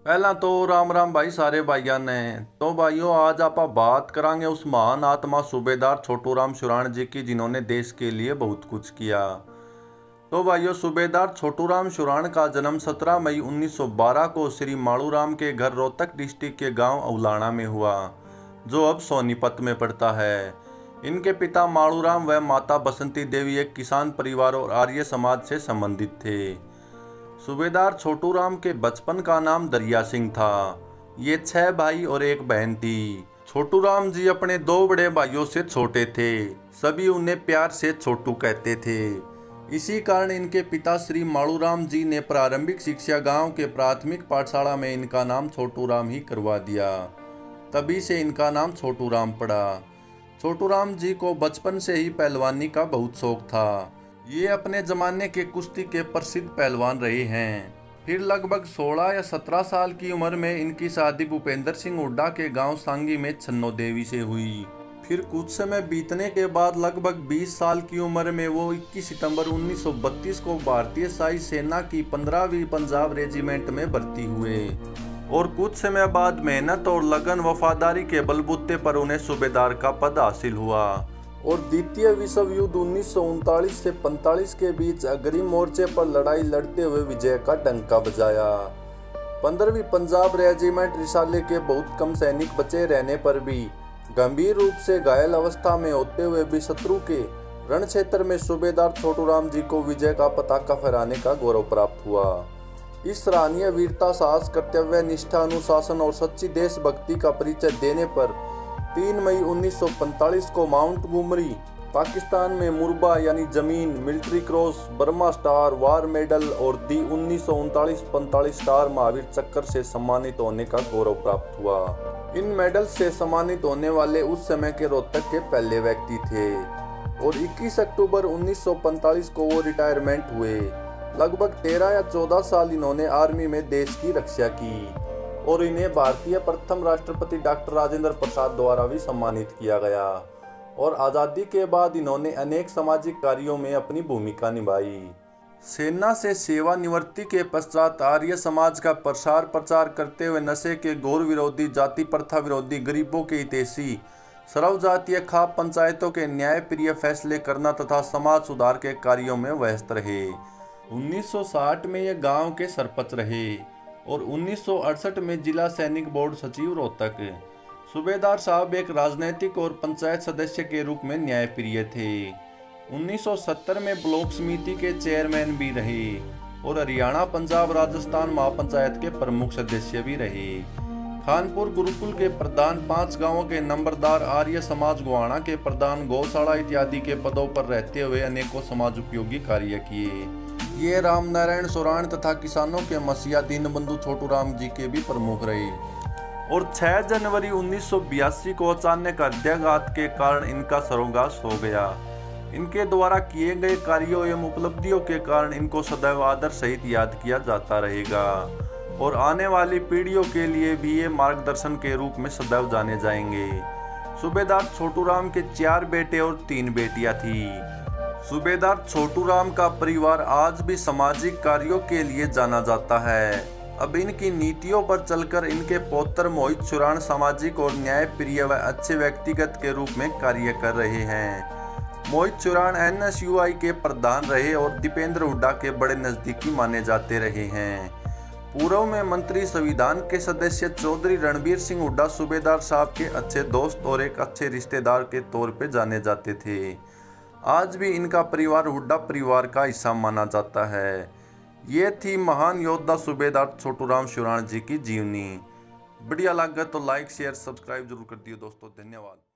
पहला तो राम राम भाई सारे भाइयों ने। तो भाइयों आज आप बात करांगे उस महान आत्मा सूबेदार छोटू राम शुराण जी की, जिन्होंने देश के लिए बहुत कुछ किया। तो भाइयों सूबेदार छोटू राम शुराण का जन्म 17 मई 1912 को श्री मालूराम के घर रोहतक डिस्ट्रिक्ट के गांव औलाना में हुआ, जो अब सोनीपत में पड़ता है। इनके पिता मालूराम व माता बसंती देवी एक किसान परिवार और आर्य समाज से संबंधित थे। सूबेदार छोटू राम के बचपन का नाम दरिया सिंह था। ये 6 भाई और एक बहन थी। छोटू राम जी अपने 2 बड़े भाइयों से छोटे थे। सभी उन्हें प्यार से छोटू कहते थे। इसी कारण इनके पिता श्री मालूराम जी ने प्रारंभिक शिक्षा गांव के प्राथमिक पाठशाला में इनका नाम छोटू राम ही करवा दिया। तभी से इनका नाम छोटू राम पड़ा। छोटू राम जी को बचपन से ही पहलवानी का बहुत शौक था। ये अपने जमाने के कुश्ती के प्रसिद्ध पहलवान रहे हैं। फिर लगभग 16 या 17 साल की उम्र में इनकी शादी भूपेंद्र सिंह हुड्डा के गांव सांगी में छन्नो देवी से हुई। फिर कुछ समय बीतने के बाद लगभग 20 साल की उम्र में वो 21 सितंबर 1932 को भारतीय शाही सेना की 15वीं पंजाब रेजिमेंट में भर्ती हुए और कुछ समय बाद मेहनत और लगन वफादारी के बलबूते पर उन्हें सूबेदार का पद हासिल हुआ और द्वितीय विश्व युद्ध 1939 से 45 के बीच अग्रिम मोर्चे पर लड़ाई लड़ते हुए विजय का डंका बजाया। 15वीं पंजाब रेजिमेंट रिसाले के बहुत कम सैनिक बचे रहने पर भी गंभीर रूप से घायल अवस्था में होते हुए भी शत्रु के रण क्षेत्र में सूबेदार छोटू राम जी को विजय का पताका फहराने का गौरव प्राप्त हुआ। इस सराहनीय वीरता, साहस, कर्तव्य निष्ठा, अनुशासन और सच्ची देशभक्ति का परिचय देने पर 3 मई 1945 को माउंट गुमरी पाकिस्तान में मुरबा यानी जमीन, मिलिट्री क्रॉस, बर्मा स्टार, वार मेडल और दी 1939-45 स्टार महावीर चक्र से सम्मानित होने का गौरव प्राप्त हुआ। इन मेडल से सम्मानित होने वाले उस समय के रोहतक के पहले व्यक्ति थे और 21 अक्टूबर 1945 को वो रिटायरमेंट हुए। लगभग 13 या 14 साल इन्होंने आर्मी में देश की रक्षा की और इन्हें भारतीय प्रथम राष्ट्रपति डॉक्टर राजेंद्र प्रसाद द्वारा भी सम्मानित किया गया और आज़ादी के बाद इन्होंने अनेक सामाजिक कार्यों में अपनी भूमिका निभाई। सेना से सेवानिवृत्ति के पश्चात आर्य समाज का प्रचार करते हुए नशे के घोर विरोधी, जाति प्रथा विरोधी, गरीबों के हितैषी, सर्वजातीय खाप पंचायतों के न्यायप्रिय फैसले करना तथा समाज सुधार के कार्यों में व्यस्त रहे। 1960 में ये गांव के सरपंच रहे और 1968 में जिला सैनिक बोर्ड सचिव रोहतक। सूबेदार साहब एक राजनीतिक और पंचायत सदस्य के रूप में न्यायप्रिय थे। 1970 में ब्लॉक समिति के चेयरमैन भी रहे और हरियाणा, पंजाब, राजस्थान महापंचायत के प्रमुख सदस्य भी रहे। खानपुर गुरुकुल के प्रधान, 5 गांवों के नंबरदार, आर्य समाज गोहाना के प्रधान, गौशाला इत्यादि के पदों पर रहते हुए अनेकों समाज उपयोगी कार्य किए। ये राम नारायण शुराण तथा किसानों के मसीहा दीनबंधु छोटू राम जी के भी प्रमुख रहे और 6 जनवरी 1982 को अचानक हृदयाघात के कारण इनका सर्वनाश हो गया। इनके द्वारा किए गए कार्यों एवं उपलब्धियों के कारण इनको सदैव आदर सहित याद किया जाता रहेगा और आने वाली पीढ़ियों के लिए भी ये मार्गदर्शन के रूप में सदैव जाने जाएंगे। सूबेदार छोटू राम के 4 बेटे और 3 बेटियां थी। सूबेदार छोटू राम का परिवार आज भी सामाजिक कार्यों के लिए जाना जाता है। अब इनकी नीतियों पर चलकर इनके पौत्र मोहित शुराण सामाजिक और न्यायप्रिय व अच्छे व्यक्तिगत के रूप में कार्य कर रहे हैं। मोहित शुराण NSUI के प्रधान रहे और दीपेंद्र हुड्डा के बड़े नजदीकी माने जाते रहे हैं। पूर्व में मंत्री, संविधान के सदस्य चौधरी रणबीर सिंह हुड्डा सूबेदार साहब के अच्छे दोस्त और एक अच्छे रिश्तेदार के तौर पे जाने जाते थे। आज भी इनका परिवार हुड्डा परिवार का हिस्सा माना जाता है। ये थी महान योद्धा सूबेदार छोटू राम शुराण जी की जीवनी। बढ़िया लगा तो लाइक, शेयर, सब्सक्राइब जरूर कर दियो दोस्तों। धन्यवाद।